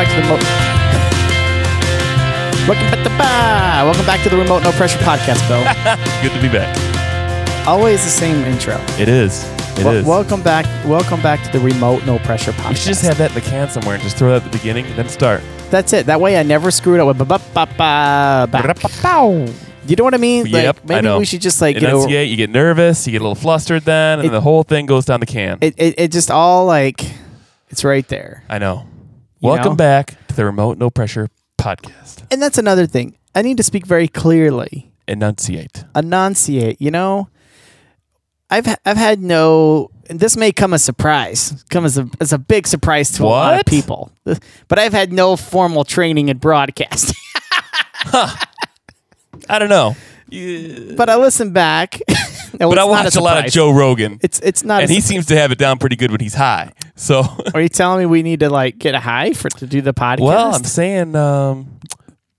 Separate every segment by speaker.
Speaker 1: back to the Welcome back to the Remote No Pressure Podcast, Bill.
Speaker 2: Good to be back.
Speaker 1: Always the same intro.
Speaker 2: It is. It is.
Speaker 1: Welcome back to the Remote No Pressure Podcast.
Speaker 2: We should just have that in the can somewhere and just throw that at the beginning and then start.
Speaker 1: That's it. That way I never screw it up with You know what I mean?
Speaker 2: Yep,
Speaker 1: like, maybe
Speaker 2: I know.
Speaker 1: We should just like
Speaker 2: enunciate, you get nervous, you get a little flustered then, and the whole thing goes down the can.
Speaker 1: It just all like, it's right there.
Speaker 2: I know. Welcome back to the Remote No Pressure Podcast.
Speaker 1: And that's another thing. I need to speak very clearly.
Speaker 2: Enunciate.
Speaker 1: You know, I've had no, and this may come as a surprise, as a big surprise to a lot of people, but I've had no formal training in broadcasting.
Speaker 2: I don't know.
Speaker 1: But I listen back.
Speaker 2: But I watch a lot of Joe Rogan.
Speaker 1: It's not,
Speaker 2: and he seems to have it down pretty good when he's high. So,
Speaker 1: are you telling me we need to like get a high to do the podcast?
Speaker 2: Well, I'm saying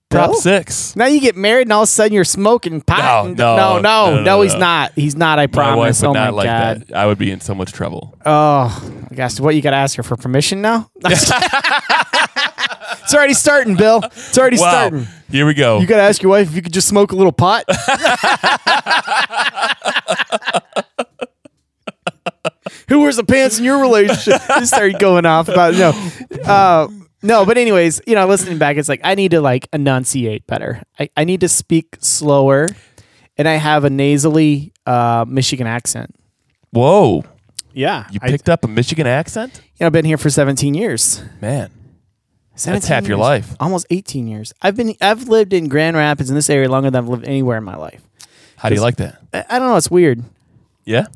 Speaker 2: Prop 6.
Speaker 1: Now you get married and all of a sudden you're smoking pot. No, he's not. He's not. I promise.
Speaker 2: My wife would not
Speaker 1: my
Speaker 2: like
Speaker 1: God.
Speaker 2: that. I would be in so much trouble.
Speaker 1: Oh my gosh! What, you got to ask her for permission now? It's already starting, Bill. It's already starting.
Speaker 2: Here we go.
Speaker 1: You got to ask your wife if you could just smoke a little pot. Who wears the pants in your relationship? Just started going off about no. But anyways, listening back, it's like I need to like enunciate better. I need to speak slower, and I have a nasally Michigan accent.
Speaker 2: Whoa.
Speaker 1: Yeah,
Speaker 2: you picked up a Michigan accent?
Speaker 1: I've been here for 17 years.
Speaker 2: Man. That's half your life.
Speaker 1: Almost 18 years. I've lived in Grand Rapids in this area longer than I've lived anywhere in my life.
Speaker 2: How do you like that?
Speaker 1: I don't know. It's weird.
Speaker 2: Yeah.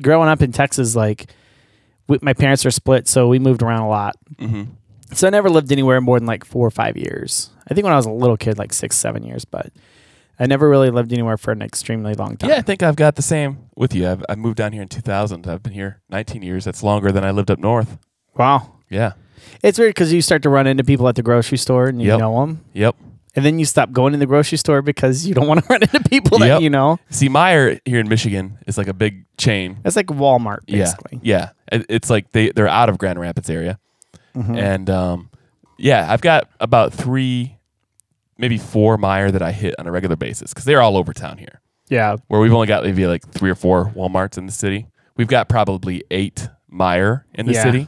Speaker 1: Growing up in Texas, like my parents are split, so we moved around a lot.
Speaker 2: Mm-hmm.
Speaker 1: So I never lived anywhere more than like 4 or 5 years. I think when I was a little kid, like 6, 7 years, but I never really lived anywhere for an extremely long time.
Speaker 2: Yeah, I think I've got the same with you. I moved down here in 2000. I've been here 19 years. That's longer than I lived up north.
Speaker 1: Wow.
Speaker 2: Yeah.
Speaker 1: It's weird because you start to run into people at the grocery store and you know them.
Speaker 2: Yep.
Speaker 1: And then you stop going to the grocery store because you don't want to run into people that you know.
Speaker 2: See, Meijer here in Michigan is like a big chain.
Speaker 1: It's like Walmart, basically.
Speaker 2: Yeah. It's like they're out of Grand Rapids area. Mm-hmm. And I've got about 3, maybe 4 Meijer that I hit on a regular basis because they're all over town here. Yeah. Where we've only got maybe like 3 or 4 Walmarts in the city. We've got probably 8 Meijer in the city.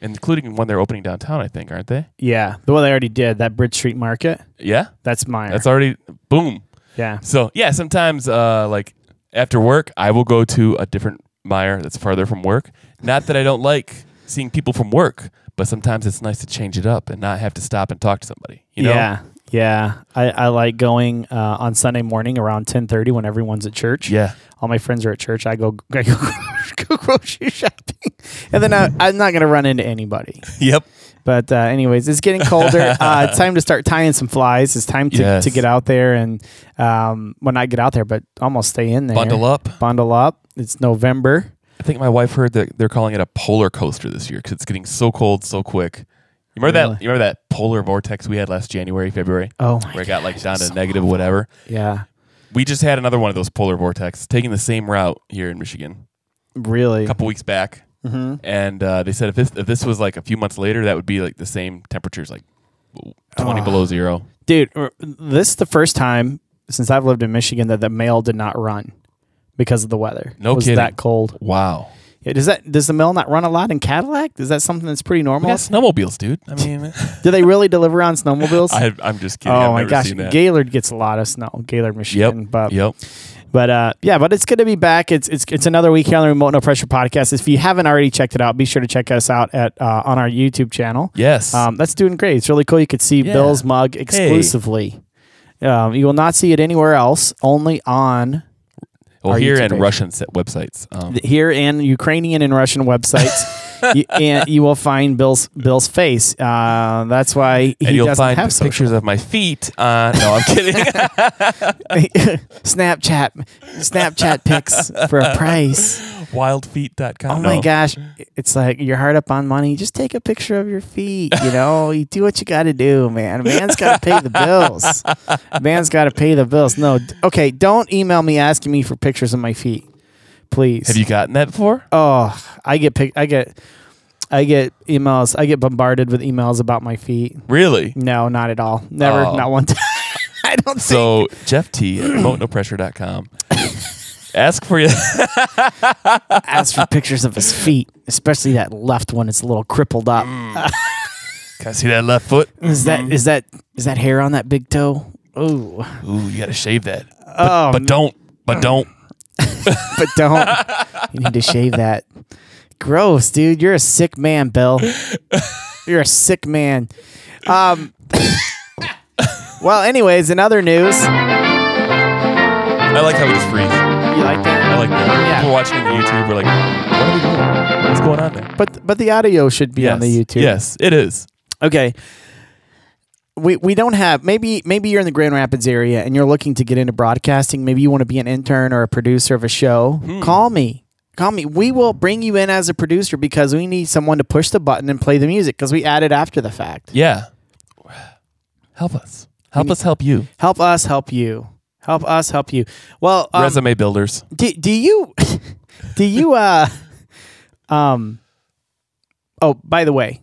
Speaker 2: Including one they're opening downtown, I think, aren't they? Yeah.
Speaker 1: The one they already did, that Bridge Street Market.
Speaker 2: Yeah.
Speaker 1: That's Meijer.
Speaker 2: That's already, boom.
Speaker 1: Yeah.
Speaker 2: So, yeah, sometimes like after work, I will go to a different Meijer that's farther from work. Not that I don't like seeing people from work, but sometimes it's nice to change it up and not have to stop and talk to somebody. You know?
Speaker 1: Yeah. Yeah. I like going on Sunday morning around 10:30 when everyone's at church.
Speaker 2: Yeah.
Speaker 1: All my friends are at church. I go grocery shopping. And then I'm not going to run into anybody.
Speaker 2: Yep.
Speaker 1: But anyways, it's getting colder. It's time to start tying some flies. It's time to get out there and, not get out there, but almost stay in there.
Speaker 2: Bundle up.
Speaker 1: It's November.
Speaker 2: I think my wife heard that they're calling it a polar coaster this year because it's getting so cold so quick. You remember that polar vortex we had last January, February?
Speaker 1: Oh,
Speaker 2: where it got like down to negative whatever.
Speaker 1: Yeah.
Speaker 2: We just had another one of those polar vortexes taking the same route here in Michigan.
Speaker 1: Really?
Speaker 2: A couple weeks back.
Speaker 1: Mm-hmm.
Speaker 2: And they said if this was like a few months later, that would be like the same temperatures, like 20 below zero.
Speaker 1: Dude, this is the first time since I've lived in Michigan that the mail did not run because of the weather.
Speaker 2: No kidding.
Speaker 1: It was that cold.
Speaker 2: Wow.
Speaker 1: Yeah, does the mail not run a lot in Cadillac? Is that something that's pretty normal?
Speaker 2: We got snowmobiles, dude. I mean,
Speaker 1: do they really deliver on snowmobiles?
Speaker 2: I'm just kidding.
Speaker 1: Oh
Speaker 2: I've
Speaker 1: my
Speaker 2: never
Speaker 1: gosh,
Speaker 2: seen that.
Speaker 1: Gaylord gets a lot of snow. Gaylord, Michigan.
Speaker 2: Yep.
Speaker 1: But it's good to be back. It's another week here on the Remote No Pressure Podcast. If you haven't already checked it out, be sure to check us out on our YouTube channel.
Speaker 2: Yes,
Speaker 1: that's doing great. It's really cool. You could see Bill's mug exclusively. Hey. You will not see it anywhere else. Only on.
Speaker 2: Well, here and Russian websites.
Speaker 1: Here and Ukrainian and Russian websites, you will find Bill's face. That's why he doesn't have social.
Speaker 2: Pictures of my feet. No, I'm kidding.
Speaker 1: Snapchat pics for a price.
Speaker 2: Wildfeet.com.
Speaker 1: Oh my gosh, it's like you're hard up on money. Just take a picture of your feet. You do what you got to do, man. Man's got to pay the bills. No, okay. Don't email me asking me for pictures of my feet, please.
Speaker 2: Have you gotten that before?
Speaker 1: Oh, I get I get emails. I get bombarded with emails about my feet.
Speaker 2: Really?
Speaker 1: No, not at all. Never. Not one time. I don't
Speaker 2: So, Jeff T at remoteNoPressure.com. Ask for
Speaker 1: Ask for pictures of his feet, especially that left one. It's a little crippled up.
Speaker 2: Can I see that left foot?
Speaker 1: Is that hair on that big toe? Ooh,
Speaker 2: you got to shave that.
Speaker 1: Oh,
Speaker 2: but don't.
Speaker 1: but don't. You need to shave that. Gross, dude. You're a sick man, Bill. You're a sick man. Well, anyways, in other news,
Speaker 2: I like how we just freeze.
Speaker 1: You like that?
Speaker 2: I like that.
Speaker 1: Yeah.
Speaker 2: We're watching on YouTube. We're like, what are we doing? What's going on there?
Speaker 1: But the audio should be on the YouTube.
Speaker 2: Yes, it is.
Speaker 1: Okay. We don't have maybe you're in the Grand Rapids area and you're looking to get into broadcasting. Maybe you want to be an intern or a producer of a show. Call me. We will bring you in as a producer because we need someone to push the button and play the music because we add it after the fact.
Speaker 2: Yeah. Help us. Help us help you.
Speaker 1: Help us help you. Help us help you. Well,
Speaker 2: resume builders.
Speaker 1: Do you oh, by the way,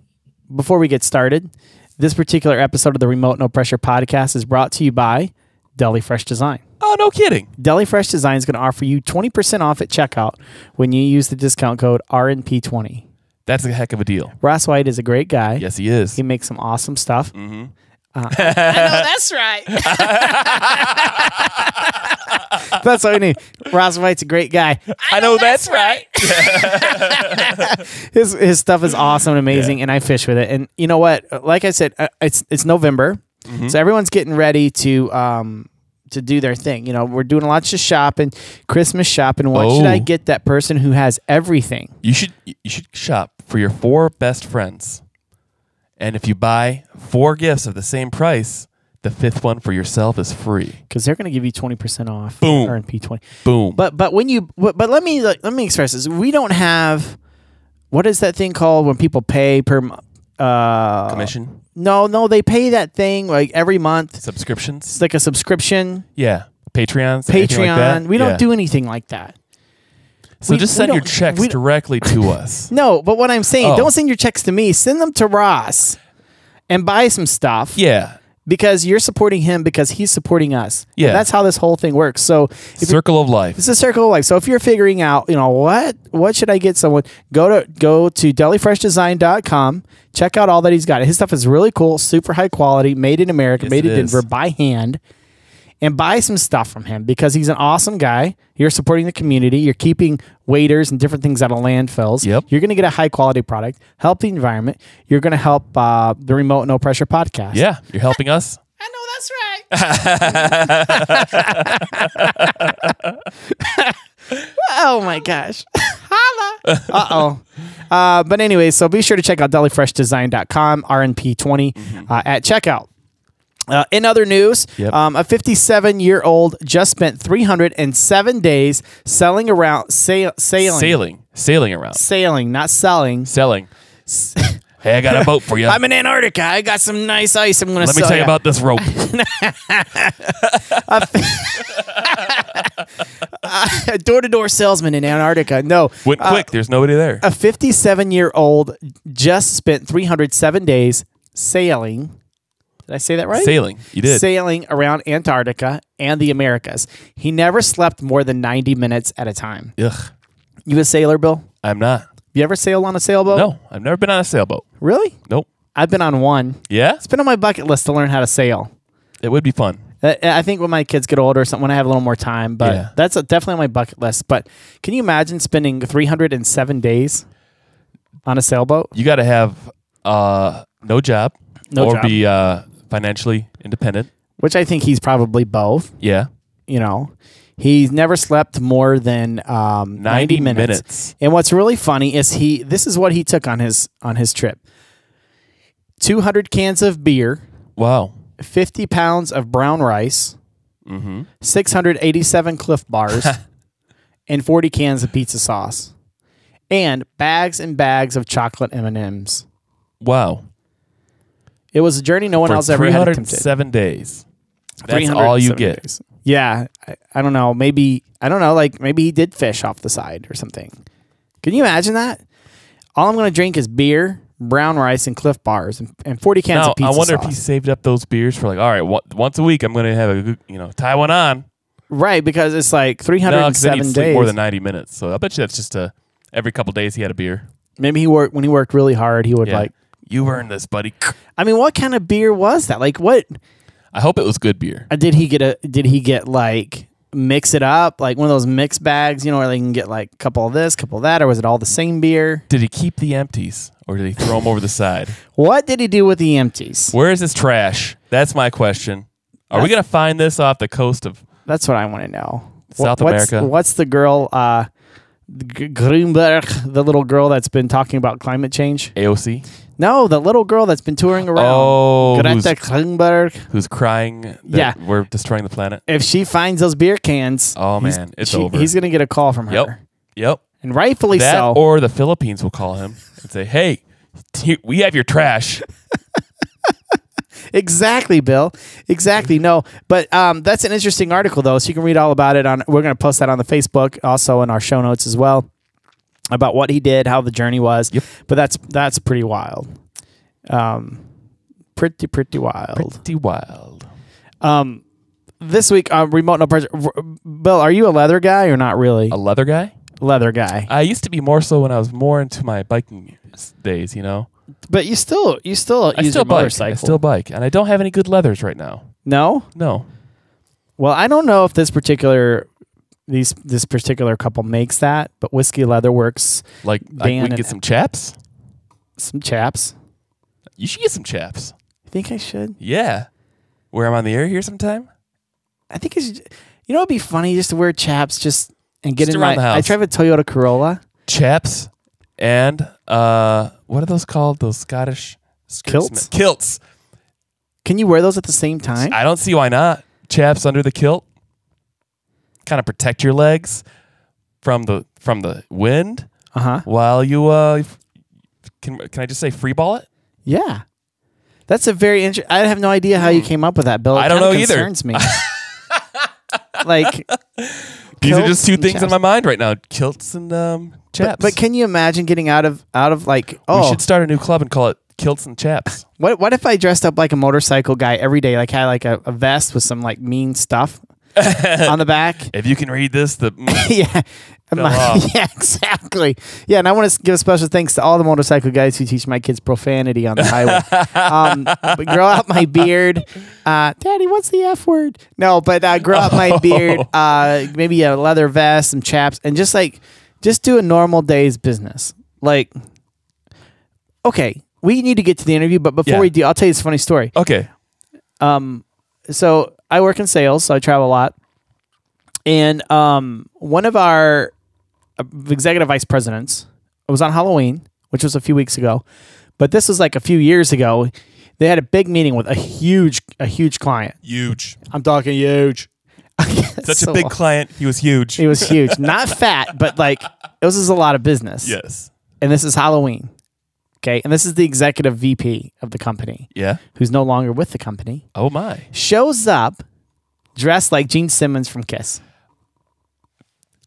Speaker 1: before we get started, this particular episode of the Remote No Pressure podcast is brought to you by Deli Fresh Design.
Speaker 2: Oh, no kidding.
Speaker 1: Deli Fresh Design is going to offer you 20% off at checkout when you use the discount code RNP20.
Speaker 2: That's a heck of a deal.
Speaker 1: Ross White is a great guy.
Speaker 2: Yes, he is.
Speaker 1: He makes some awesome stuff.
Speaker 2: Mm-hmm.
Speaker 1: I know that's right. That's what we need. Ross White's a great guy.
Speaker 2: I know that's right.
Speaker 1: His stuff is awesome and amazing, and I fish with it. And you know what? Like I said, it's November, so everyone's getting ready to do their thing. You know, we're doing lots of shopping, Christmas shopping. What should I get that person who has everything?
Speaker 2: You should shop for your 4 best friends. And if you buy 4 gifts of the same price, the 5th one for yourself is free.
Speaker 1: Because they're going to give you 20% off.
Speaker 2: Boom.
Speaker 1: RNP20.
Speaker 2: Boom.
Speaker 1: But let me express this. We don't have, what is that thing called when people pay per
Speaker 2: commission?
Speaker 1: No, they pay that thing like every month.
Speaker 2: Subscriptions?
Speaker 1: It's like a subscription.
Speaker 2: Yeah. Patreons?
Speaker 1: Patreon.
Speaker 2: Like that?
Speaker 1: We don't do anything like that.
Speaker 2: So just send your checks directly to us.
Speaker 1: No, but what I'm saying, don't send your checks to me. Send them to Ross and buy some stuff.
Speaker 2: Yeah.
Speaker 1: Because you're supporting him because he's supporting us.
Speaker 2: Yeah.
Speaker 1: And that's how this whole thing works. So
Speaker 2: circle of life.
Speaker 1: It's a circle of life. So if you're figuring out, what should I get someone? Go to delifreshdesign.com. Check out all that he's got. His stuff is really cool, super high quality, made in America, made in Denver by hand. And buy some stuff from him because he's an awesome guy. You're supporting the community. You're keeping waiters and different things out of landfills.
Speaker 2: Yep.
Speaker 1: You're going to get a high quality product, help the environment. You're going to help the Remote No Pressure podcast.
Speaker 2: Yeah, you're helping us.
Speaker 1: I know that's right. Oh my gosh. Holla. But anyway, so be sure to check out delifreshdesign.com, RNP20 at checkout. In other news, a 57-year-old just spent 307 days sailing around. Sailing, not selling.
Speaker 2: Selling. Hey, I got a boat for you.
Speaker 1: I'm in Antarctica. I got some nice ice. I'm going to
Speaker 2: sell. Let me tell you about this rope.
Speaker 1: A door-to-door salesman in Antarctica. No.
Speaker 2: Went quick. There's nobody there.
Speaker 1: A 57-year-old just spent 307 days sailing. Did I say that right?
Speaker 2: Sailing. You did.
Speaker 1: Sailing around Antarctica and the Americas. He never slept more than 90 minutes at a time.
Speaker 2: Ugh.
Speaker 1: You a sailor, Bill?
Speaker 2: I'm not.
Speaker 1: You ever sailed on a sailboat?
Speaker 2: No, I've never been on a sailboat.
Speaker 1: Really?
Speaker 2: Nope.
Speaker 1: I've been on one.
Speaker 2: Yeah?
Speaker 1: It's been on my bucket list to learn how to sail.
Speaker 2: It would be fun.
Speaker 1: I think when my kids get older or something, when I have a little more time, but that's definitely on my bucket list. But can you imagine spending 307 days on a sailboat?
Speaker 2: You got to have no job or be financially independent.
Speaker 1: Which I think he's probably both.
Speaker 2: Yeah.
Speaker 1: He's never slept more than 90 minutes. And what's really funny is this is what he took on his trip. 200 cans of beer.
Speaker 2: Wow.
Speaker 1: 50 pounds of brown rice. 687 Cliff Bars. And 40 cans of pizza sauce. And bags and bags of chocolate M&Ms.
Speaker 2: Wow.
Speaker 1: It was a journey no one else ever had attempted.
Speaker 2: 307 days. That's all you get.
Speaker 1: Days. Yeah. I don't know. Maybe he did fish off the side or something. Can you imagine that? All I'm going to drink is beer, brown rice, and Cliff Bars, and 40 cans of pizza
Speaker 2: I wonder
Speaker 1: sauce.
Speaker 2: if he saved up those beers for like, all right, once a week I'm going to have a good, tie one on.
Speaker 1: Right, because it's like 307
Speaker 2: days.
Speaker 1: days.
Speaker 2: More than 90 minutes. So I bet you that's just every couple days he had a beer.
Speaker 1: Maybe when he worked really hard, he would like,
Speaker 2: you earned this, buddy.
Speaker 1: I mean, what kind of beer was that? Like what?
Speaker 2: I hope it was good beer.
Speaker 1: Did he get like mix it up, like one of those mix bags, where they can get like a couple of this, couple of that, or was it all the same beer?
Speaker 2: Did he keep the empties or did he throw them over the side?
Speaker 1: What did he do with the empties?
Speaker 2: Where is his trash? That's my question. Are we going to find this off the coast of
Speaker 1: That's what I want to know.
Speaker 2: South America?
Speaker 1: What's the girl, Greenberg, the little girl that's been talking about climate change?
Speaker 2: AOC?
Speaker 1: No, the little girl that's been touring around.
Speaker 2: Oh,
Speaker 1: Greta Greenberg.
Speaker 2: Who's crying that we're destroying the planet?
Speaker 1: If she finds those beer cans,
Speaker 2: man, it's over.
Speaker 1: He's going to get a call from her.
Speaker 2: Yep.
Speaker 1: And rightfully
Speaker 2: that,
Speaker 1: so.
Speaker 2: Or the Philippines will call him and say, hey, we have your trash.
Speaker 1: Exactly, Bill. Exactly. No, but that's an interesting article, though, so you can read all about it. We're going to post that on the Facebook, also in our show notes as well, about what he did, how the journey was.
Speaker 2: Yep.
Speaker 1: But that's pretty wild. Pretty wild.
Speaker 2: Pretty wild.
Speaker 1: This week, remote no pressure. Bill, are you a leather guy or not really?
Speaker 2: A leather guy?
Speaker 1: Leather guy.
Speaker 2: I used to be more so when I was more into my biking days,
Speaker 1: But you still use your motorcycle.
Speaker 2: I still bike, and I don't have any good leathers right now.
Speaker 1: No?
Speaker 2: No.
Speaker 1: Well, I don't know if this particular couple makes that, but Whiskey Leatherworks,
Speaker 2: we can get some chaps.
Speaker 1: Some chaps.
Speaker 2: You should get some chaps.
Speaker 1: You think I should?
Speaker 2: Yeah. Wear them on the air here sometime.
Speaker 1: I think I should. It'd be funny just to wear chaps and get in
Speaker 2: around the house.
Speaker 1: I drive a Toyota Corolla.
Speaker 2: Chaps and what are those called? Those Scottish
Speaker 1: kilts.
Speaker 2: Kilts.
Speaker 1: Can you wear those at the same time?
Speaker 2: I don't see why not. Chaps under the kilt. Kind of protect your legs from the wind. While you can I just say free ball it?
Speaker 1: Yeah. That's a very interesting. I have no idea how you came up with that, Bill.
Speaker 2: I don't know either.
Speaker 1: Concerns me. Like
Speaker 2: these are just two things in my mind right now: kilts and chaps.
Speaker 1: But can you imagine getting out of like? Oh,
Speaker 2: we should start a new club and call it Kilts and Chaps.
Speaker 1: What if I dressed up like a motorcycle guy every day? Like had like a vest with some like mean stuff on the back.
Speaker 2: If you can read this,
Speaker 1: yeah. Yeah, exactly. Yeah, and I want to give a special thanks to all the motorcycle guys who teach my kids profanity on the highway. But grow out my beard. Daddy, what's the F word? No, but grow out my beard, maybe a leather vest, some chaps, and just do a normal day's business. Like, okay, we need to get to the interview, but before we do, I'll tell you this funny story.
Speaker 2: Okay.
Speaker 1: So I work in sales, so I travel a lot. And one of our executive vice presidents, it was on Halloween, which was a few weeks ago, but this was like a few years ago. They had a big meeting with a huge client.
Speaker 2: Huge.
Speaker 1: I'm talking huge.
Speaker 2: Such a big client. He was huge.
Speaker 1: He was huge. Not fat, but like this is a lot of business.
Speaker 2: Yes.
Speaker 1: And this is Halloween. Okay. And this is the executive VP of the company.
Speaker 2: Yeah.
Speaker 1: Who's no longer with the company.
Speaker 2: Oh my.
Speaker 1: Shows up dressed like Gene Simmons from Kiss.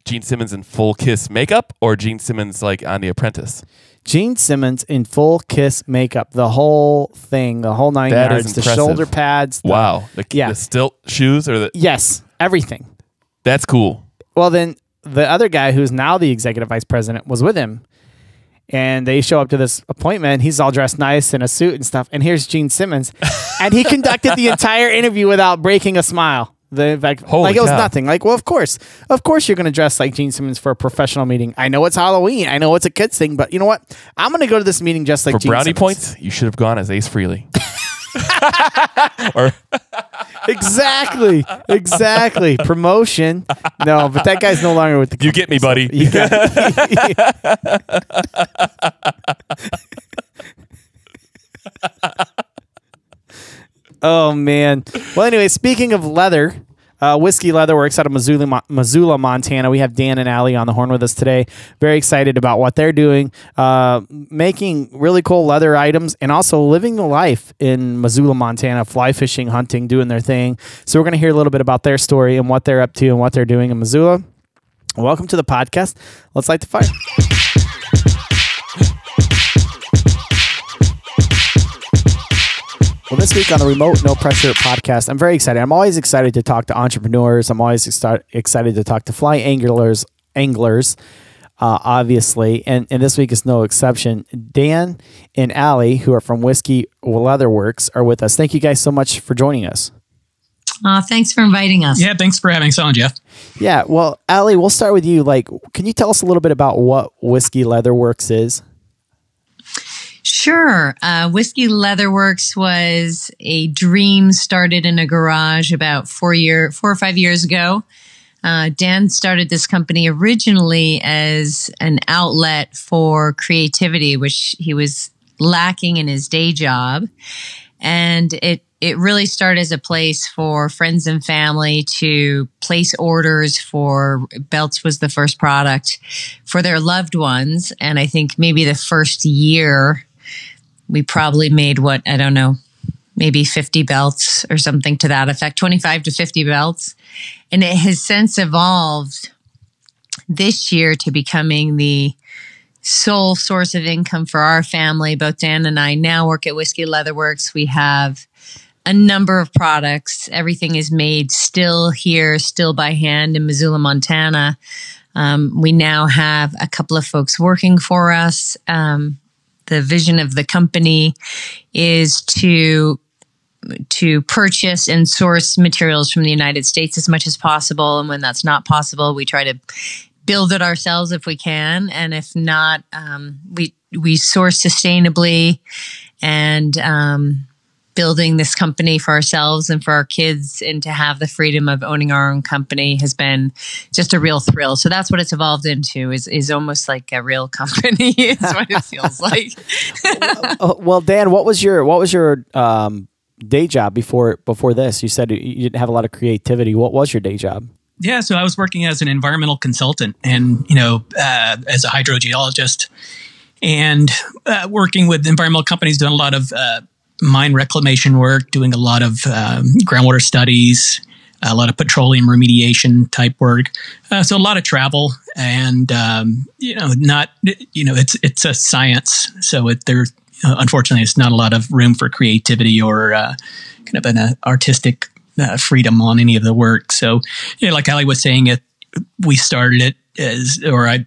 Speaker 2: Gene Simmons in full Kiss makeup or Gene Simmons like on The Apprentice?
Speaker 1: Gene Simmons in full Kiss makeup. The whole thing, the whole 9
Speaker 2: that
Speaker 1: yards,
Speaker 2: is
Speaker 1: the
Speaker 2: impressive.
Speaker 1: shoulder pads.
Speaker 2: Wow. The stilt shoes or the...
Speaker 1: Yes, everything.
Speaker 2: That's cool.
Speaker 1: Well, then the other guy who's now the executive vice president was with him. And they show up to this appointment. He's all dressed nice in a suit and stuff. And here's Gene Simmons. And he conducted the entire interview without breaking a smile. Like it was nothing. Like, well, of course you're going to dress like Gene Simmons for a professional meeting. I know it's Halloween. I know it's a kids thing, but you know what? I'm going to go to this meeting just like Gene Simmons.
Speaker 2: For brownie points, you should have gone as Ace Frehley.
Speaker 1: Exactly. Promotion. No, but that guy's no longer with the company.
Speaker 2: You get me, buddy.
Speaker 1: Oh, man. Well, anyway, speaking of leather, Whiskey Leatherworks out of Missoula, Montana. We have Dan and Ally on the horn with us today. Very excited about what they're doing, making really cool leather items and also living the life in Missoula, Montana, fly fishing, hunting, doing their thing. So we're going to hear a little bit about their story and what they're up to and what they're doing in Missoula. Welcome to the podcast. Let's light the fire. this week on the Remote No Pressure podcast, I'm very excited. I'm always excited to talk to entrepreneurs. I'm always excited to talk to fly anglers, obviously. And this week is no exception. Dan and Ally, who are from Whiskey Leatherworks, are with us. Thank you guys so much for joining us.
Speaker 3: Thanks for inviting us.
Speaker 4: Yeah, thanks for having us on, Jeff.
Speaker 1: Yeah, well, Ally, we'll start with you. Can you tell us a little bit about what Whiskey Leatherworks is?
Speaker 3: Sure. Whiskey Leatherworks was a dream started in a garage about 4 or 5 years ago. Dan started this company originally as an outlet for creativity, which he was lacking in his day job. And it really started as a place for friends and family to place orders for belts was the first product for their loved ones. And I think maybe the first year we probably made maybe 50 belts or something to that effect, 25 to 50 belts. And it has since evolved this year to becoming the sole source of income for our family. Both Dan and I now work at Whiskey Leatherworks. We have a number of products. Everything is made still here, still by hand in Missoula, Montana. We now have a couple of folks working for us. The vision of the company is to purchase and source materials from the United States as much as possible. And when that's not possible, we try to build it ourselves if we can. And if not, we source sustainably, and building this company for ourselves and for our kids, and to have the freedom of owning our own company has been just a real thrill. So that's what it's evolved into, is almost like a real company. Is what it feels like.
Speaker 1: Well, Dan, what was your day job before this? You said you didn't have a lot of creativity. What was your day job?
Speaker 4: Yeah, so I was working as an environmental consultant, and as a hydrogeologist, and working with environmental companies, doing a lot of mine reclamation work, doing a lot of groundwater studies, a lot of petroleum remediation type work. So a lot of travel, and it's a science. So unfortunately, it's not a lot of room for creativity or kind of an artistic freedom on any of the work. So, like Ally was saying, we started it I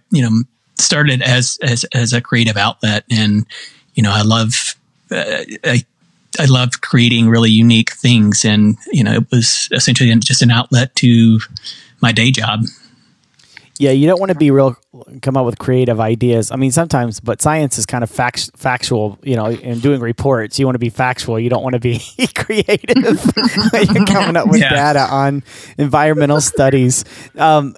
Speaker 4: started as a creative outlet, and I love creating really unique things, and it was essentially just an outlet to my day job.
Speaker 1: Yeah, you don't want to come up with creative ideas. I mean, sometimes, but science is kind of factual, and doing reports, you want to be factual. You don't want to be creative. You're coming up with data on environmental studies. So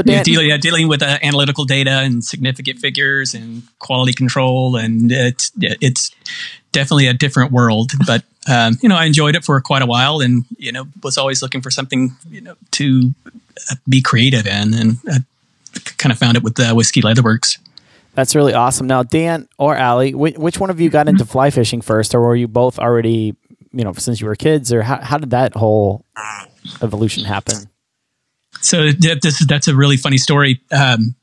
Speaker 1: Dan,
Speaker 4: dealing with analytical data and significant figures and quality control, and it's definitely a different world, but I enjoyed it for quite a while, and was always looking for something to be creative in, and I kind of found it with Whiskey Leatherworks.
Speaker 1: That's really awesome. Now, Dan or Ally, which one of you got into fly fishing first, or were you both already, since you were kids, or how did that whole evolution happen?
Speaker 4: So that's a really funny story.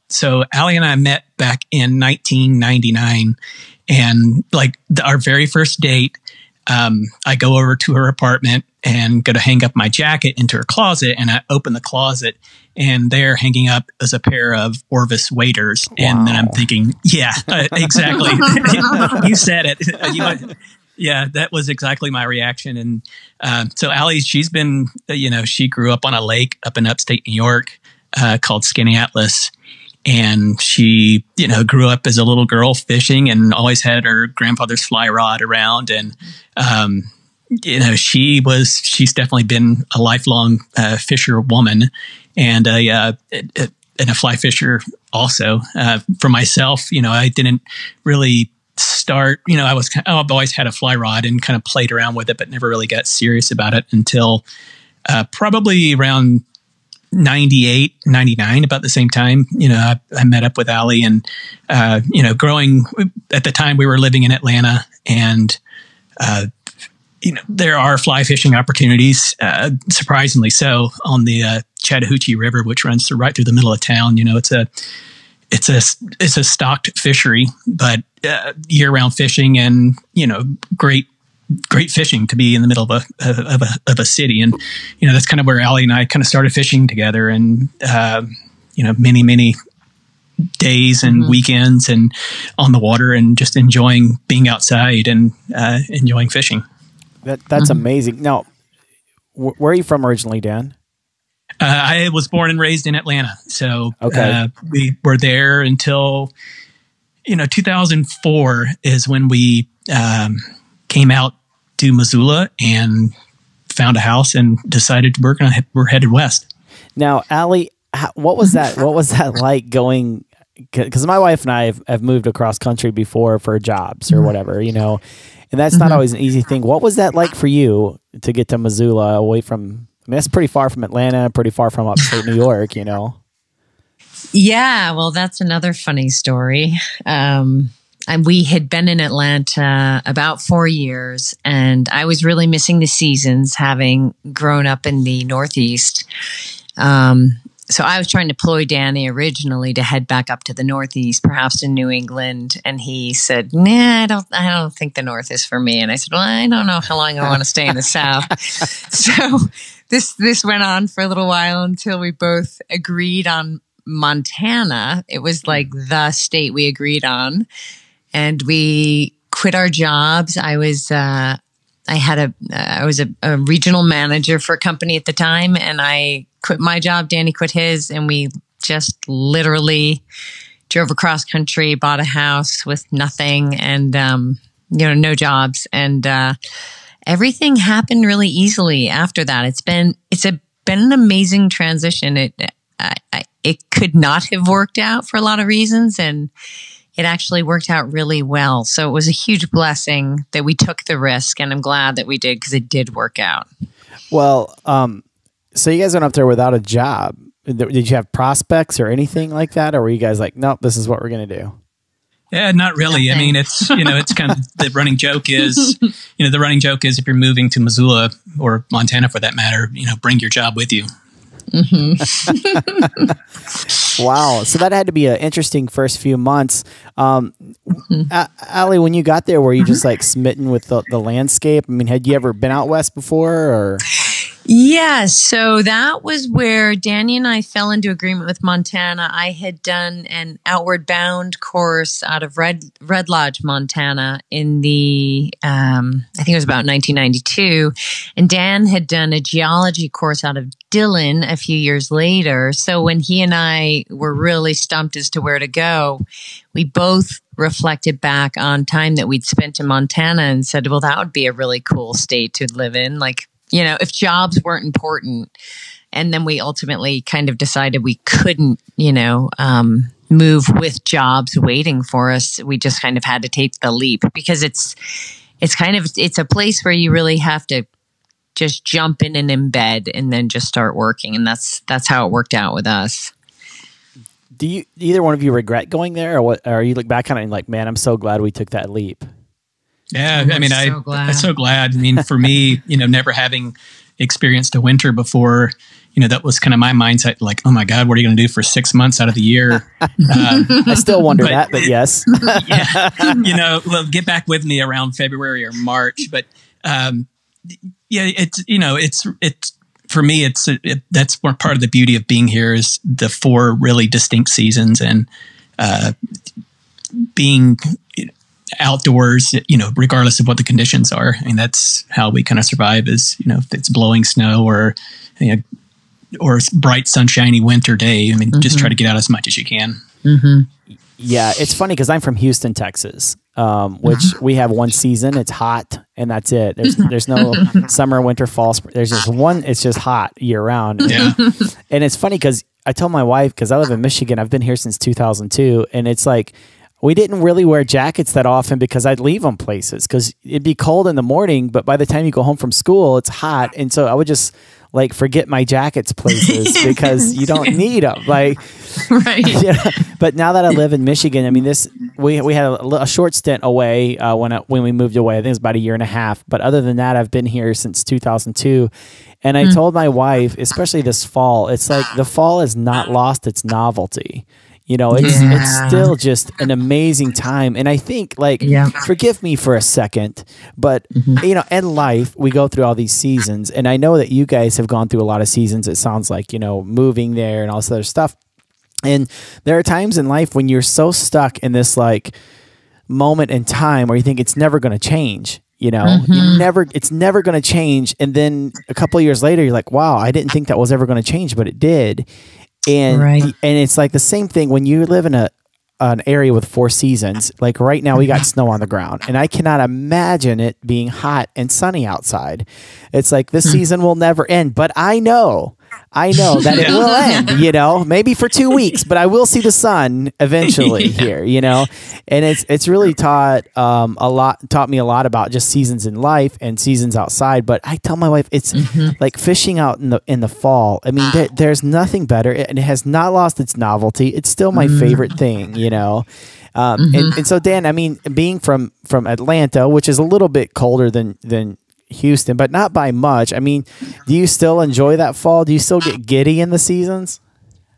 Speaker 4: So Ally and I met back in 1999, and our very first date, I go over to her apartment and go to hang up my jacket into her closet, and I open the closet, and there hanging up is a pair of Orvis waders. Wow. And then I'm thinking, yeah, exactly. You said it. Yeah, that was exactly my reaction. And so Ally, she's been, she grew up on a lake up in upstate New York called Skinny Atlas. And she, grew up as a little girl fishing, and always had her grandfather's fly rod around. And, she's definitely been a lifelong fisher woman, and a fly fisher also. For myself, I didn't really start, I've always had a fly rod and kind of played around with it, but never really got serious about it until probably around 98, 99, about the same time. I met up with Ally, and, growing at the time we were living in Atlanta, and, there are fly fishing opportunities, surprisingly so, on the Chattahoochee River, which runs right through the middle of town. It's a stocked fishery, but year-round fishing, and great great fishing to be in the middle of a city. And, that's kind of where Ally and I kind of started fishing together, and, many days and weekends and on the water, and just enjoying being outside and enjoying fishing.
Speaker 1: That's amazing. Now, where are you from originally, Dan?
Speaker 4: I was born and raised in Atlanta. So
Speaker 1: okay.
Speaker 4: We were there until, 2004 is when we came out to Missoula and found a house and decided to work, and we're headed west.
Speaker 1: Now, Ally, what was that? What was that like going? Because my wife and I have moved across country before for jobs or whatever, and that's not always an easy thing. What was that like for you to get to Missoula away from, that's pretty far from Atlanta, pretty far from upstate New York,
Speaker 3: Yeah, well, that's another funny story. And we had been in Atlanta about 4 years, and I was really missing the seasons, having grown up in the Northeast. So I was trying to ploy Danny originally to head back up to the Northeast, perhaps in New England. And he said, "Nah, I don't think the North is for me." And I said, "Well, I don't know how long I want to stay in the South." So this went on for a little while until we both agreed on Montana. It was like the state we agreed on, and we quit our jobs. I was a regional manager for a company at the time, and I quit my job. Danny quit his, and we just literally drove across country, bought a house with nothing, and no jobs, and everything happened really easily after that. It's been an amazing transition. It could not have worked out for a lot of reasons, and it actually worked out really well. So it was a huge blessing that we took the risk, and I'm glad that we did, because it did work out.
Speaker 1: Well, so you guys went up there without a job. Did you have prospects or anything like that? Or were you guys like, nope, this is what we're going to do?
Speaker 4: Yeah, not really. Nothing. I mean, it's kind of the running joke is, if you're moving to Missoula or Montana for that matter, bring your job with you.
Speaker 1: Wow. So that had to be an interesting first few months. Ally, when you got there, were you just like smitten with the landscape? I mean, had you ever been out west before, or?
Speaker 3: Yeah, so that was where Danny and I fell into agreement with Montana. I had done an outward bound course out of Red Lodge, Montana in the, I think it was about 1992. And Dan had done a geology course out of Dillon a few years later. So when he and I were really stumped as to where to go, we both reflected back on time that we'd spent in Montana and said, well, that would be a really cool state to live in. Like, if jobs weren't important. And then we ultimately kind of decided we couldn't, move with jobs waiting for us. We just kind of had to take the leap, because it's a place where you really have to just jump in and embed and then just start working. And that's how it worked out with us.
Speaker 1: Do either one of you regret going there, or what? Or you look back on it and like, man, I'm so glad we took that leap?
Speaker 4: Yeah, I mean, I'm so glad. I mean, for me, never having experienced a winter before, that was kind of my mindset. Like, oh my God, what are you going to do for 6 months out of the year?
Speaker 1: I still wonder that, but yes.
Speaker 4: Yeah, well, get back with me around February or March. But it's for me, that's more part of the beauty of being here is the 4 really distinct seasons, and being outdoors, regardless of what the conditions are. I mean, that's how we kind of survive is, if it's blowing snow or bright, sunshiny winter day, I mean, just try to get out as much as you can.
Speaker 3: Mm-hmm.
Speaker 1: Yeah. It's funny because I'm from Houston, Texas, which we have one season. It's hot and that's it. There's no summer, winter, fall. There's just one. It's just hot year round.
Speaker 4: Yeah.
Speaker 1: And it's funny because I told my wife, because I live in Michigan, I've been here since 2002. And it's like, we didn't really wear jackets that often because I'd leave them places because it'd be cold in the morning, but by the time you go home from school, it's hot. And so I would just like forget my jackets places because you don't need them. Like,
Speaker 3: right.
Speaker 1: Yeah. But now that I live in Michigan, I mean, we had a short stint away when we moved away. I think it was about 1.5 years. But other than that, I've been here since 2002. And I told my wife, especially this fall, it's like the fall has not lost its novelty. It's still just an amazing time. And I think forgive me for a second, but in life, we go through all these seasons, and I know that you guys have gone through a lot of seasons. It sounds like, moving there and all this other stuff. And there are times in life when you're so stuck in this like moment in time where you think it's never going to change. It's never going to change. And then a couple of years later, you're like, wow, I didn't think that was ever going to change, but it did. And it's like the same thing when you live in an area with 4 seasons. Like right now we got snow on the ground, and I cannot imagine it being hot and sunny outside. It's like this season will never end, but I know that it will end, maybe for 2 weeks, but I will see the sun eventually here, and it's really taught me a lot about just seasons in life and seasons outside. But I tell my wife, it's like fishing out in the fall. I mean, there's nothing better, and it has not lost its novelty. It's still my favorite thing, and so Dan, I mean, being from Atlanta, which is a little bit colder than Houston, but not by much. I mean, do you still enjoy that fall? Do you still get giddy in the seasons?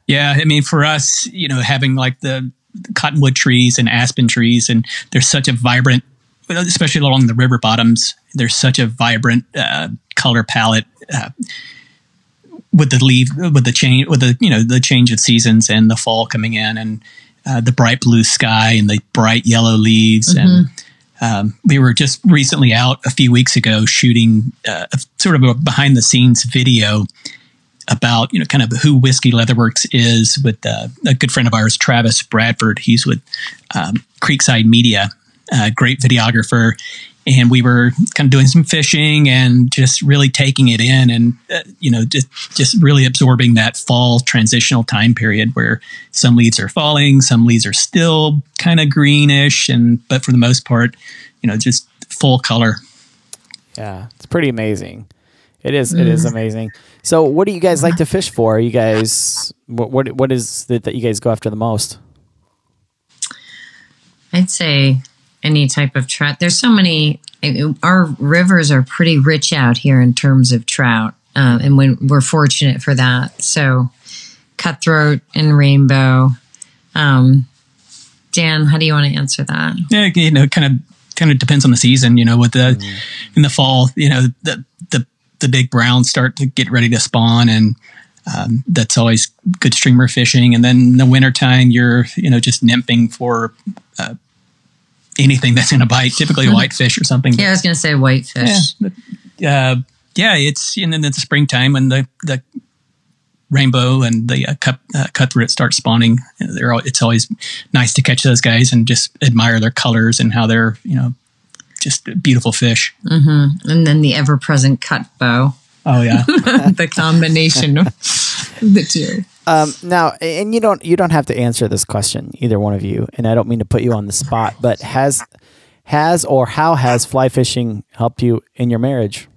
Speaker 4: Yeah. I mean, for us, having like the cottonwood trees and aspen trees, and there's such a vibrant, especially along the river bottoms, there's such a vibrant color palette with the change of seasons and the fall coming in, and the bright blue sky and the bright yellow leaves. And we were just recently out a few weeks ago shooting sort of a behind the scenes video about, kind of who Whiskey Leatherworks is with a good friend of ours, Travis Bradford. He's with Creekside Media, great videographer. And we were kind of doing some fishing and just really taking it in, and, just really absorbing that fall transitional time period where some leaves are falling, some leaves are still kind of greenish, but for the most part, just full color.
Speaker 1: Yeah, it's pretty amazing. It is amazing. So what do you guys like to fish for? You guys, what is it that you guys go after the most?
Speaker 3: I'd say any type of trout. There's so many. Our rivers are pretty rich out here in terms of trout, and we're fortunate for that. So, cutthroat and rainbow. Dan, how do you want to answer that?
Speaker 4: Yeah, kind of depends on the season. With in the fall, the big browns start to get ready to spawn, and that's always good streamer fishing. And then in the wintertime, you're just nymphing for anything that's going to bite, typically a whitefish or something.
Speaker 3: Yeah, I was going to say whitefish.
Speaker 4: It's in the springtime when the rainbow and the cutthroat start spawning. It's always nice to catch those guys and just admire their colors and how they're just beautiful fish.
Speaker 3: And then the ever-present cut bow.
Speaker 4: Oh yeah,
Speaker 3: the combination of the two.
Speaker 1: Now, and you don't have to answer this question, either one of you, and I don't mean to put you on the spot, but how has fly fishing helped you in your marriage?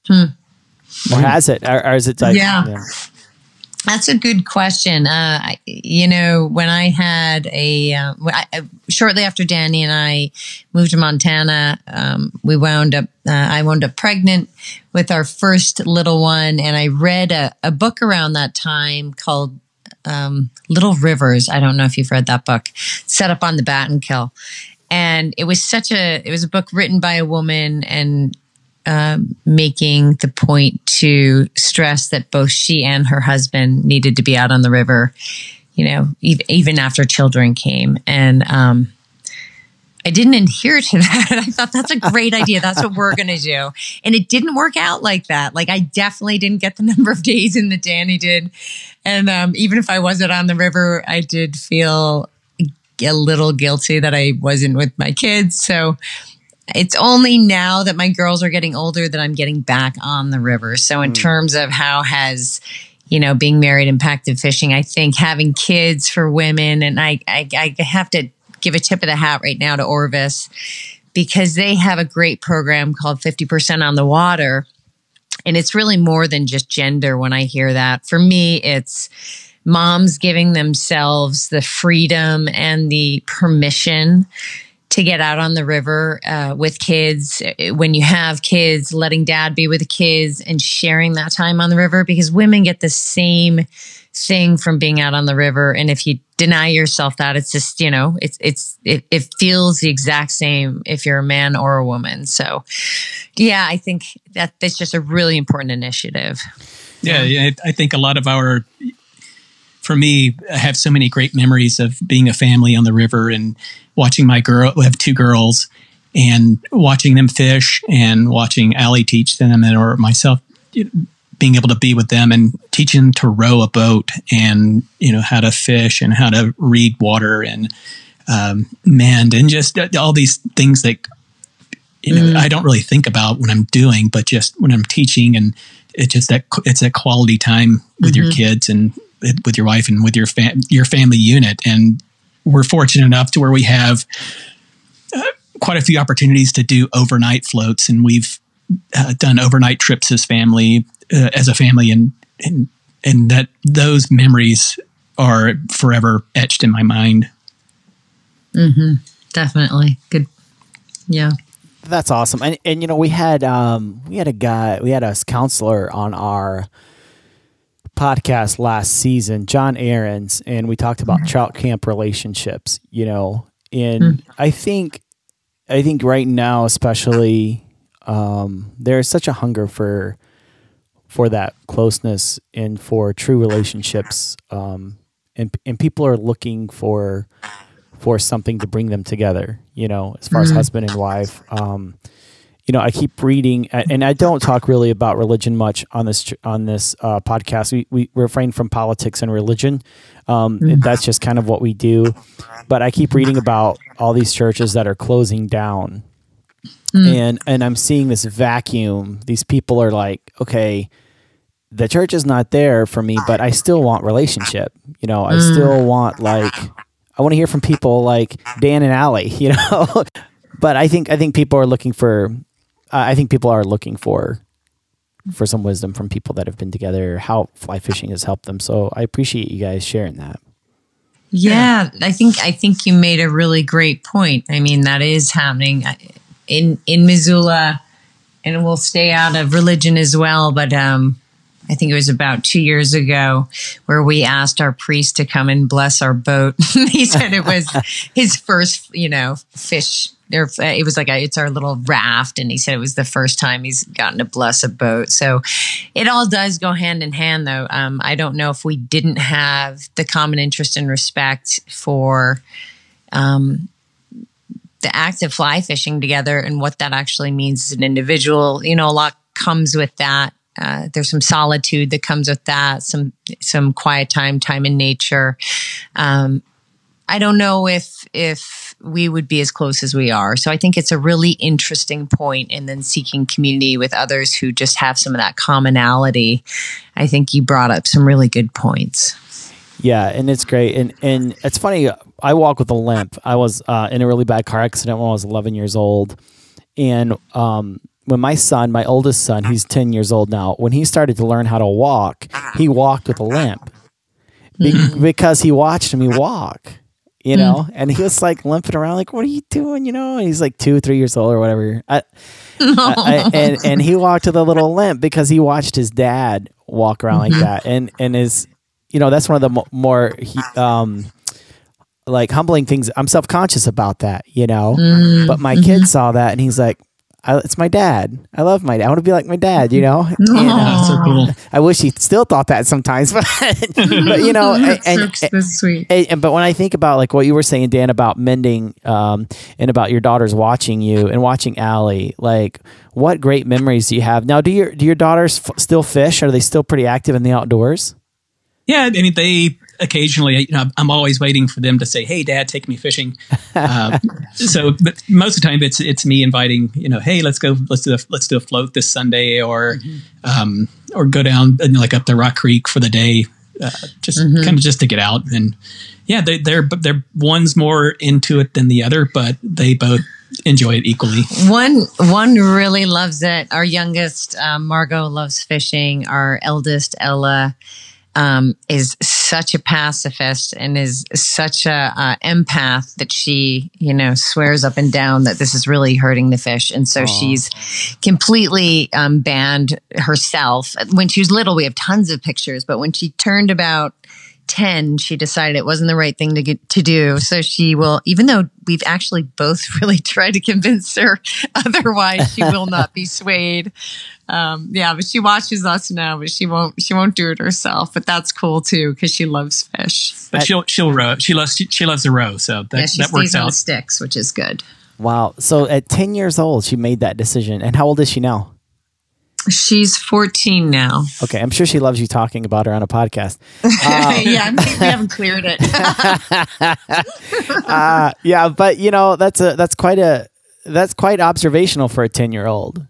Speaker 1: Or has it? Or is it like...
Speaker 3: Yeah. That's a good question. When I had shortly after Danny and I moved to Montana, I wound up pregnant with our first little one. And I read a book around that time called Little Rivers. I don't know if you've read that book, Set Up on the Bat and Kill. And it was a book written by a woman, and making the point to stress that both she and her husband needed to be out on the river, even after children came. And I didn't adhere to that. I thought that's a great idea. That's what we're going to do. And it didn't work out like that. Like, I definitely didn't get the number of days in that Danny did. And even if I wasn't on the river, I did feel a little guilty that I wasn't with my kids. So it's only now that my girls are getting older that I'm getting back on the river. So in terms of how has, being married impacted fishing, I think having kids for women, and I have to give a tip of the hat right now to Orvis, because they have a great program called 50% on the Water. And it's really more than just gender when I hear that. For me, it's moms giving themselves the freedom and the permission to get out on the river with kids. When you have kids, letting dad be with the kids and sharing that time on the river, because women get the same thing from being out on the river. And if you deny yourself that, it's just, it feels the exact same if you're a man or a woman. So yeah, I think that's just a really important initiative.
Speaker 4: Yeah. I think a lot of for me, I have so many great memories of being a family on the river and watching we have 2 girls, and watching them fish and watching Ally teach them, or myself being able to be with them and teaching them to row a boat and, how to fish and how to read water and mend, and just all these things that, I don't really think about when I'm doing, but just when I'm teaching, and it's just it's that quality time with your kids and with your wife and with your family unit. And we're fortunate enough to where we have quite a few opportunities to do overnight floats, and we've done overnight trips as a family, and that those memories are forever etched in my mind.
Speaker 3: Definitely. Good. Yeah.
Speaker 1: That's awesome. And we had a counselor on our podcast last season, John Aarons, and we talked about trout camp relationships, and I think right now, especially, there's such a hunger for that closeness and for true relationships. And people are looking for something to bring them together, as far as husband and wife. I keep reading, and I don't talk really about religion much on this podcast. We refrain from politics and religion. That's just kind of what we do. But I keep reading about all these churches that are closing down, and I'm seeing this vacuum. These people are like, okay, the church is not there for me, but I still want relationship. I still want I want to hear from people like Dan and Ally. But I think people are looking for. I think people are looking for some wisdom from people that have been together, how fly fishing has helped them. So I appreciate you guys sharing that.
Speaker 3: Yeah, I think you made a really great point. I mean, that is happening in Missoula, and we'll stay out of religion as well. But I think it was about 2 years ago where we asked our priest to come and bless our boat. He said it was his first, fish. It was it's our little raft, and he said it was the first time he's gotten to bless a boat. So it all does go hand in hand, though. I don't know if we didn't have the common interest and respect for the act of fly fishing together and what that actually means as an individual. A lot comes with that. There's some solitude that comes with that, some quiet time in nature. I don't know if we would be as close as we are. So I think it's a really interesting point. And then seeking community with others who just have some of that commonality. I think you brought up some really good points.
Speaker 1: Yeah, and it's great. And it's funny, I walk with a limp. I was in a really bad car accident when I was 11 years old. And when my oldest son, he's 10 years old now, when he started to learn how to walk, he walked with a limp because he watched me walk. And he was like limping around, like, what are you doing? And he's like 2, 3 years old or whatever. And he walked with a little limp because he watched his dad walk around like that. And is, that's one of the more, humbling things. I'm self-conscious about that, but my kid saw that and he's like, it's my dad. I love my dad. I want to be like my dad, And,
Speaker 4: that's so cool.
Speaker 1: I wish he still thought that sometimes, but
Speaker 3: that's sweet.
Speaker 1: But when I think about what you were saying, Dan, about mending, and about your daughters watching you and watching Ally, what great memories do you have now? Do your daughters still fish? Are they still pretty active in the outdoors?
Speaker 4: Yeah, I mean, they occasionally, I'm always waiting for them to say, "Hey, Dad, take me fishing." But most of the time, it's me inviting, "Hey, let's do a float this Sunday," or go down up the Rock Creek for the day, just to get out. And yeah, they're one's more into it than the other, but they both enjoy it equally.
Speaker 3: One really loves it. Our youngest, Margot, loves fishing. Our eldest, Ella, is such a pacifist and is such a empath that she, swears up and down that this is really hurting the fish. And so she's completely banned herself. When she was little, we have tons of pictures, but when she turned about 10, she decided it wasn't the right thing to do. So she will, even though we've actually both really tried to convince her otherwise, she will not be swayed. But she watches us now, but she won't do it herself. But that's cool too, because she loves fish.
Speaker 4: But she'll row. She loves to row. So that
Speaker 3: she
Speaker 4: that
Speaker 3: stays
Speaker 4: works
Speaker 3: on
Speaker 4: out.
Speaker 3: the sticks, which is good.
Speaker 1: Wow. So at 10 years old, she made that decision. And how old is she now?
Speaker 3: She's 14 now.
Speaker 1: Okay, I'm sure she loves you talking about her on a podcast.
Speaker 3: Yeah, we haven't cleared it.
Speaker 1: Yeah, but that's quite observational for a 10-year-old.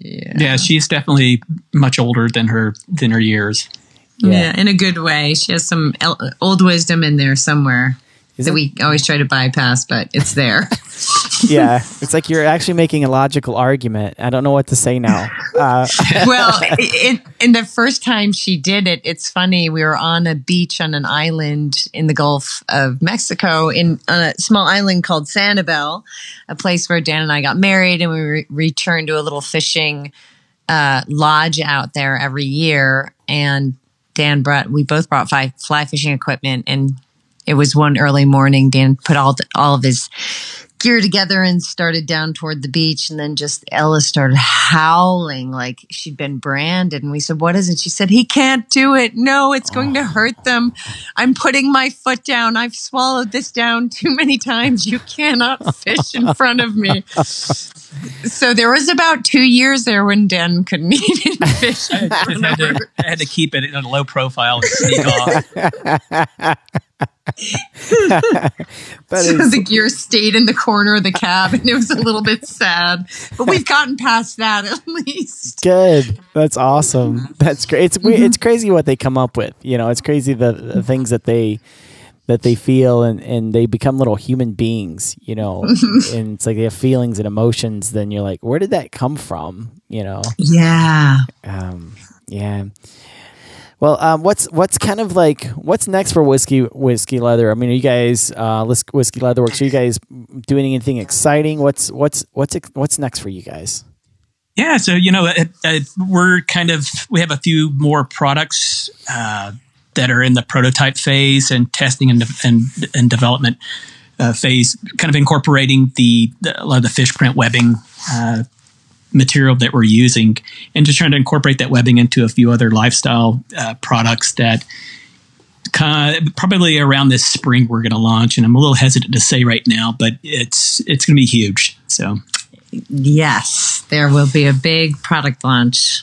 Speaker 4: Yeah, she's definitely much older than her years.
Speaker 3: Yeah, in a good way. She has some old wisdom in there somewhere that we always try to bypass, but it's there.
Speaker 1: Yeah, it's like you're actually making a logical argument. I don't know what to say now.
Speaker 3: Well, in the first time she did it, it's funny. We were on a beach on an island in the Gulf of Mexico, on a small island called Sanibel, a place where Dan and I got married, and we returned to a little fishing lodge out there every year. And we both brought fly fishing equipment, and it was one early morning. Dan put all of his gear together and started down toward the beach. And then just Ella started howling like she'd been branded. And we said, "What is it?" She said, "He can't do it. No, it's going to hurt them. I'm putting my foot down. I've swallowed this down too many times. You cannot fish in front of me." So there was about 2 years there when Dan couldn't even fish.
Speaker 4: I had to keep it in a low profile and sneak off.
Speaker 3: So the gear stayed in the corner of the cab, and it was a little bit sad. But we've gotten past that at least.
Speaker 1: Good. That's awesome. That's great. It's crazy what they come up with. It's crazy the things that they feel, and they become little human beings, and it's like they have feelings and emotions. Then you're like, where did that come from?
Speaker 3: Yeah.
Speaker 1: Yeah. Well, what's kind of like, what's next for Whiskey Leather? I mean, are you guys, Whiskey Leatherworks, are you guys doing anything exciting? What's next for you guys?
Speaker 4: Yeah. So, we have a few more products, that are in the prototype phase and testing and development phase, kind of incorporating a lot of the fish print webbing, material that we're using, and just trying to incorporate that webbing into a few other lifestyle products that probably around this spring we're going to launch. And I'm a little hesitant to say right now, but it's going to be huge. So
Speaker 3: yes, there will be a big product launch.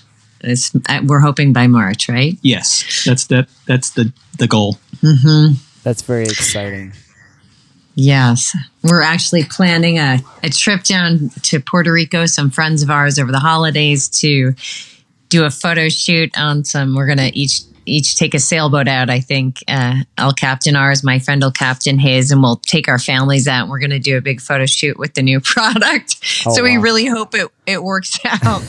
Speaker 3: We're hoping by March, right?
Speaker 4: Yes, that's the goal.
Speaker 3: Mm-hmm.
Speaker 1: That's very exciting.
Speaker 3: Yes. We're actually planning a trip down to Puerto Rico, some friends of ours over the holidays, to do a photo shoot on we're going to each take a sailboat out, I think. I'll captain ours, my friend will captain his, and we'll take our families out, and we're going to do a big photo shoot with the new product. We really hope it works out.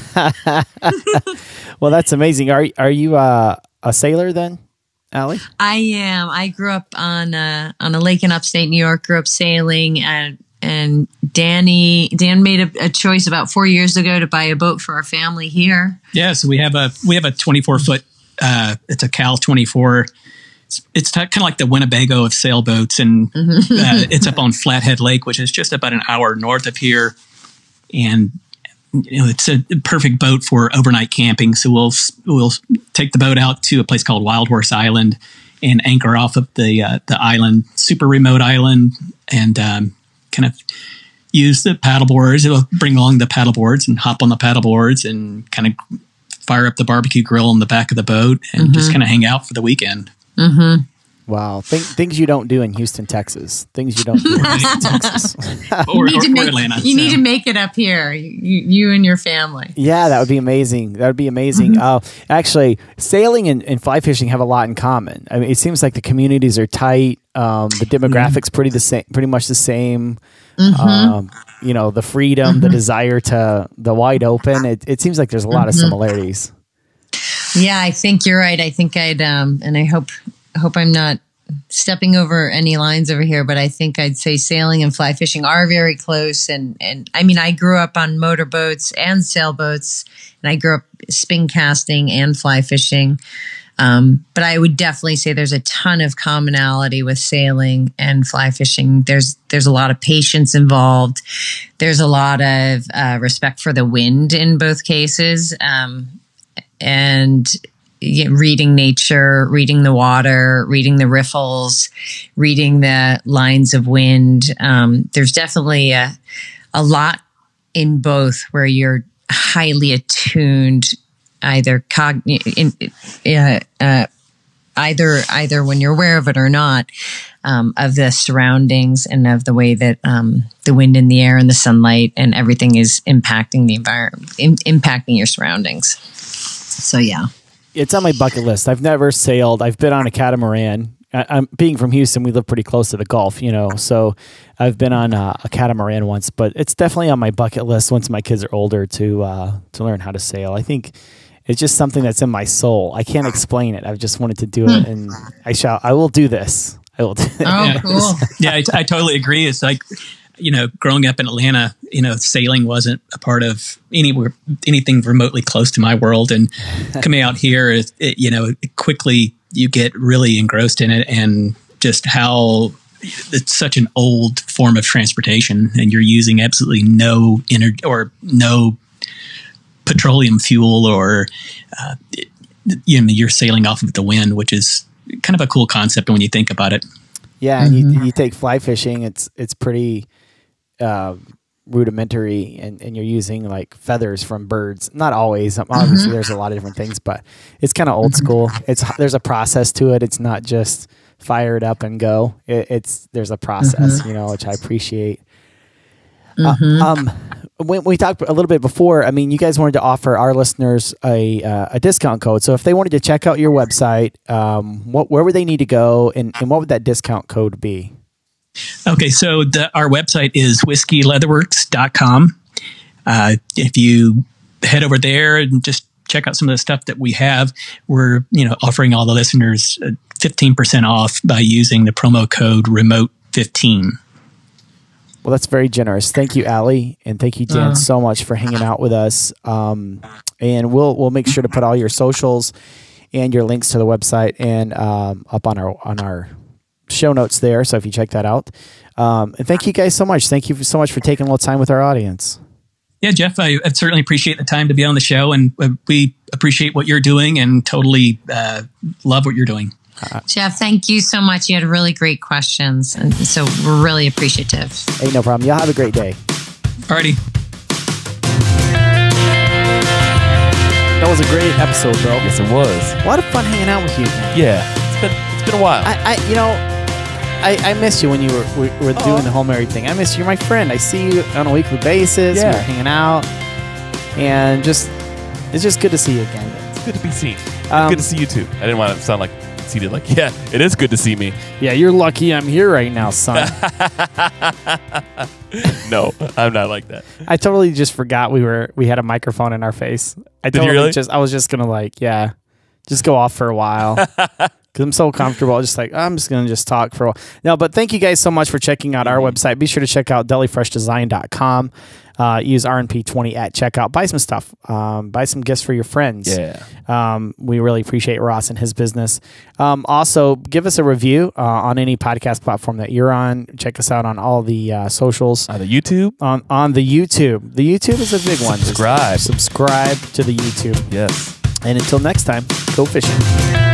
Speaker 1: Well, that's amazing. Are you a sailor then, Ally?
Speaker 3: I am. I grew up on a lake in upstate New York, grew up sailing, and Dan made a choice about 4 years ago to buy a boat for our family here.
Speaker 4: Yeah, so we have a 24-foot, it's a Cal 24. It's kind of like the Winnebago of sailboats, and it's up on Flathead Lake, which is just about an hour north of here. And it's a perfect boat for overnight camping. So we'll take the boat out to a place called Wild Horse Island and anchor off of the island, super remote island, and kind of use the paddle boards. It'll bring along the paddle boards and hop on the paddle boards and kind of fire up the barbecue grill in the back of the boat and just kind of hang out for the weekend.
Speaker 3: Mm-hmm.
Speaker 1: Wow. Things you don't do in Houston, Texas. Things you don't do in Houston, Texas.
Speaker 4: or Atlanta.
Speaker 3: You need to make it up here, you and your family.
Speaker 1: Yeah, that would be amazing. That would be amazing. Actually, sailing and fly fishing have a lot in common. I mean, it seems like the communities are tight. The demographics pretty much the same. The freedom, the desire to the wide open. It seems like there's a lot of similarities.
Speaker 3: Yeah, I think you're right. I think and I hope I'm not stepping over any lines over here, but I think I'd say sailing and fly fishing are very close. And I mean, I grew up on motorboats and sailboats, and I grew up spin casting and fly fishing. But I would definitely say there's a ton of commonality with sailing and fly fishing. There's a lot of patience involved. There's a lot of respect for the wind in both cases, and reading nature, reading the water, reading the riffles, reading the lines of wind. There's definitely a lot in both where you're highly attuned, either either when you're aware of it or not, of the surroundings and of the way that the wind and the air and the sunlight and everything is impacting the environment, impacting your surroundings. So yeah.
Speaker 1: It's on my bucket list. I've never sailed. I've been on a catamaran. I'm being from Houston. We live pretty close to the Gulf, so I've been on a catamaran once. But it's definitely on my bucket list once my kids are older to learn how to sail. I think it's just something that's in my soul. I can't explain it. I've just wanted to do it, and I will do this. I will do it.
Speaker 3: Oh, cool.
Speaker 4: Yeah, I totally agree. It's like, growing up in Atlanta, sailing wasn't a part of anything remotely close to my world. And coming out here, quickly you get really engrossed in it, and just how it's such an old form of transportation, and you're using absolutely no energy or no petroleum fuel, or you're sailing off of the wind, which is kind of a cool concept when you think about it.
Speaker 1: Yeah, and you take fly fishing. It's pretty rudimentary, and you're using like feathers from birds. Not always. Obviously, there's a lot of different things, but it's kind of old school. There's a process to it. It's not just fire it up and go. There's a process, which I appreciate. When we talked a little bit before, I mean, you guys wanted to offer our listeners a discount code. So if they wanted to check out your website, where would they need to go, and what would that discount code be?
Speaker 4: Okay, so our website is whiskeyleatherworks.com. If you head over there and just check out some of the stuff that we have, we're offering all the listeners 15% off by using the promo code remote15.
Speaker 1: Well, that's very generous. Thank you, Ally, and thank you, Dan, so much for hanging out with us. And we'll make sure to put all your socials and your links to the website and up on our show notes there. So if you check that out, and thank you guys so much. Thank you so much for taking a little time with our audience.
Speaker 4: Yeah, Jeff, I certainly appreciate the time to be on the show, and we appreciate what you're doing, and totally love what you're doing.
Speaker 3: Jeff, thank you so much. You had really great questions, and so we're really appreciative.
Speaker 1: Hey, no problem. Y'all have a great day.
Speaker 4: Alrighty.
Speaker 1: That was a great episode, bro.
Speaker 2: Yes, it was.
Speaker 1: A lot of fun hanging out with you, man.
Speaker 2: Yeah, it's been a while.
Speaker 1: I miss you when you were doing the whole married thing. I miss you. You're my friend. I see you on a weekly basis.
Speaker 2: Yeah.
Speaker 1: We're hanging out, and it's just good to see you again.
Speaker 2: It's good to be seen. Good to see you too. I didn't want to sound like conceited. Like, yeah, it is good to see me.
Speaker 1: Yeah, you're lucky I'm here right now, son.
Speaker 2: No, I'm not like that.
Speaker 1: I totally just forgot we had a microphone in our face.
Speaker 2: Did you really?
Speaker 1: I was just gonna just go off for a while because I'm so comfortable. I'm just gonna talk for a while. No, but thank you guys so much for checking out our website. Be sure to check out delifreshdesign.com. Use RNP20 at checkout. Buy some stuff. Buy some gifts for your friends.
Speaker 2: Yeah.
Speaker 1: We really appreciate Ross and his business. Also, give us a review on any podcast platform that you're on. Check us out on all the socials.
Speaker 2: On the YouTube?
Speaker 1: On the YouTube. The YouTube is a big one.
Speaker 2: Subscribe
Speaker 1: to the YouTube.
Speaker 2: Yes.
Speaker 1: And until next time, go fishing.